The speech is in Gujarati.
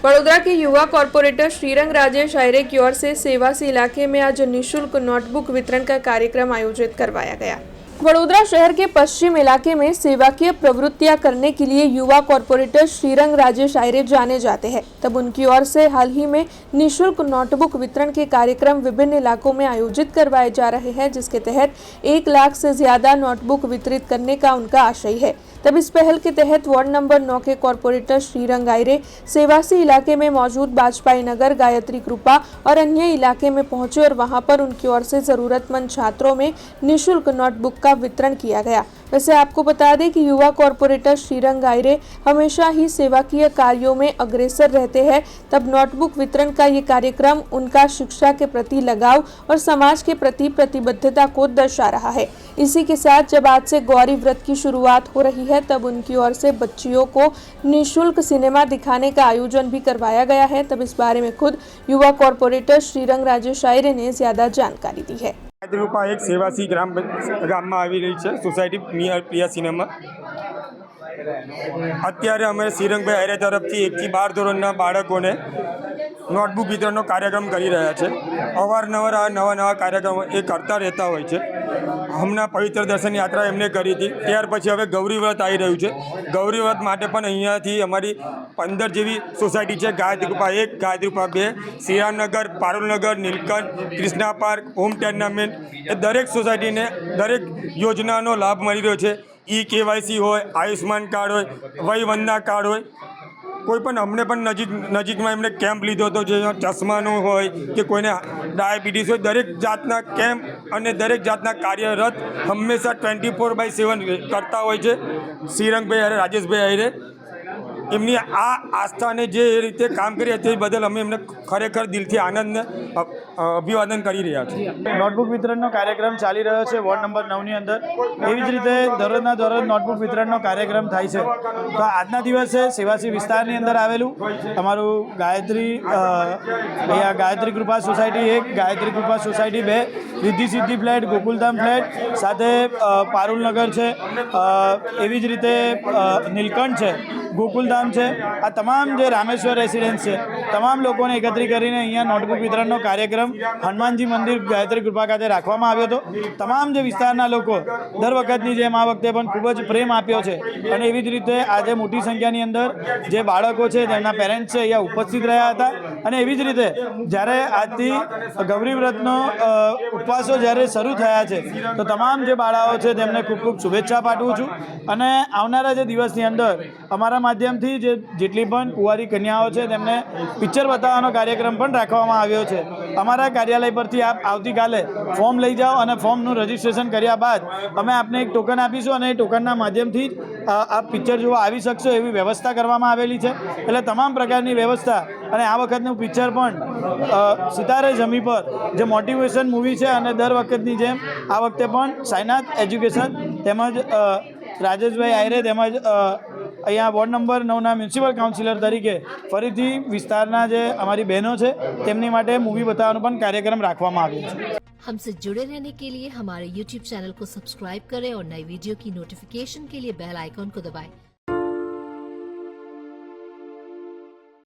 वडोदरा के युवा कॉरपोरेटर श्रीरंग राजेश आयरे की ओर से सेवासी इलाके में आज निःशुल्क नोटबुक वितरण का कार्यक्रम आयोजित करवाया गया। वडोदरा शहर के पश्चिम इलाके में सेवाकीय प्रवृत्तियां करने के लिए युवा कॉरपोरेटर श्रीरंग राजेश आयरे जाने जाते हैं। तब उनकी ओर से हाल ही में निःशुल्क नोटबुक वितरण के कार्यक्रम विभिन्न इलाकों में आयोजित करवाए जा रहे हैं, जिसके तहत 1 लाख से ज्यादा नोटबुक वितरित करने का उनका आशय है। तब इस पहल के तहत वार्ड नंबर 9 के कॉरपोरेटर श्रीरंग आयरे सेवासी इलाके में मौजूद बाजपाई नगर, गायत्री कृपा और अन्य इलाके में पहुंचे और वहां पर उनकी ओर से जरूरतमंद छात्रों में निःशुल्क नोटबुक का वितरण किया गया। वैसे आपको बता दें कि युवा कॉरपोरेटर श्रीरंग आयरे हमेशा ही सेवाकीय कार्यों में अग्रसर रहते हैं। तब नोटबुक वितरण का ये कार्यक्रम उनका शिक्षा के प्रति लगाव और समाज के प्रति प्रतिबद्धता को दर्शा रहा है। इसी के साथ जब आज से गौरी व्रत की शुरुआत हो रही है, तब उनकी ओर से बच्चियों को निःशुल्क सिनेमा दिखाने का आयोजन भी करवाया गया है। तब इस बारे में खुद युवा कॉरपोरेटर श्रीरंग राजेश आयरे ने ज्यादा जानकारी दी है। રૂપા એક સેવાસી ગામમાં આવી રહી છે સોસાયટી નિયર પ્રિયા સિનેમા। અત્યારે અમે શ્રીરંગભાઈ આયરે તરફથી 1 થી 12 ધોરણના બાળકોને નોટબુક વિતરણનો કાર્યક્રમ કરી રહ્યા છે। અવારનવાર આ નવા કાર્યક્રમો એ કરતા રહેતા હોય છે। હમણાં પવિત્ર દર્શન યાત્રા એમને કરી હતી, ત્યાર પછી હવે ગૌરી વ્રત આવી રહ્યું છે। ગૌરી વ્રત માટે પણ અહીંયાથી અમારી 15 જેવી સોસાયટી છે, Gayatri Kripa 1, Gayatri Kripa 2, Shriramnagar, Parulnagar, Neelkanth, Krishna park, home tournament, એ દરેક સોસાયટીને દરેક યોજનાનો લાભ મળી રહ્યો છે। KYC હોય, આયુષ્માન કાર્ડ હોય, વય વંદના કાર્ડ હોય, કોઈ પણ અમને પણ નજીકમાં એમને કેમ્પ લીધો હતો, જે ચશ્માનું હોય કે કોઈને ડાયાબિટીસ હોય, દરેક જાતના કેમ્પ અને દરેક જાતના કાર્યરત હંમેશા 24/7 કરતા હોય છે શ્રીરંગભાઈ આયરે, રાજેશભાઈ આયરે। એમની આ આસ્થાને જે રીતે કામ કરી તે બદલ અમે એમને ખરેખર દિલથી આનંદને અભિવાદન કરી રહ્યા છીએ। નોટબુક વિતરણનો કાર્યક્રમ ચાલી રહ્યો છે વોર્ડ નંબર 9ની અંદર। એવી જ રીતે દરરોજના દરરોજ નોટબુક વિતરણનો કાર્યક્રમ થાય છે। તો આજના દિવસે સેવાસી વિસ્તારની અંદર આવેલું અમારું ગાયત્રી કૃપા સોસાયટી 1, ગાયત્રી કૃપા સોસાયટી 2, રિદ્ધિ સિદ્ધિ ફ્લેટ, ગોકુલધામ ફ્લેટ, સાથે પારુલનગર છે, એવી જ રીતે નીલકંઠ છે, ગોકુલધામ છે, આ તમામ જે રામેશ્વર રેસિડેન્સ છે, તમામ લોકોને એકત્રિત કરીને અહીંયા નોટબુક વિતરણનો કાર્યક્રમ હનુમાનજી મંદિર ગાયત્રી કૃપા ખાતે રાખવામાં આવ્યો હતો। તમામ જે વિસ્તારના લોકો દર વખતની જેમ આ વખતે પણ ખૂબ જ પ્રેમ આપ્યો છે અને એવી જ રીતે આજે મોટી સંખ્યાની અંદર જે બાળકો છે તેમના પેરેન્ટ્સ છે અહીંયા ઉપસ્થિત રહ્યા હતા। અને એવી જ રીતે જ્યારે આજથી ગૌરી વ્રતનો ઉપવાસો જ્યારે શરૂ થયા છે, તો તમામ જે બાળાઓ છે તેમને ખૂબ ખૂબ શુભેચ્છા પાઠવું છું। અને આવનારા જે દિવસની અંદર અમારા માધ્યમથી જેટલી પણ કુંવારી કન્યાઓ છે તેમને પિક્ચર બતાવવાનો કાર્યક્રમ પણ રાખવામાં આવ્યો છે। અમારા કાર્યાલય પરથી આપ આવતીકાલે ફોર્મ લઈ જાઓ અને ફોર્મનું રજિસ્ટ્રેશન કર્યા બાદ અમે આપને એક ટોકન આપીશું અને એ ટોકનના માધ્યમથી આપ પિક્ચર જોવા આવી શકશો, એવી વ્યવસ્થા કરવામાં આવેલી છે। એટલે તમામ પ્રકારની વ્યવસ્થા અને આ વખતનું પિક્ચર પણ સિતારે જમી પર જે મોટિવેશન મૂવી છે અને દર વખતની જેમ આ વખતે પણ સાઈનાથ એજ્યુકેશન તેમજ રાજેશભાઈ આયરે તેમજ અહીંયા વોર્ડ નંબર 9ના મ્યુનિસિપલ કાઉન્સિલર તરીકે ફરીથી વિસ્તારના જે અમારી બહેનો છે તેમની માટે મૂવી બતાવવાનો પણ કાર્યક્રમ રાખવામાં આવ્યો છે। हमसे जुड़े रहने के लिए हमारे YouTube चैनल को सब्सक्राइब करें और नई वीडियो की नोटिफिकेशन के लिए बेल आइकॉन को दबाएं।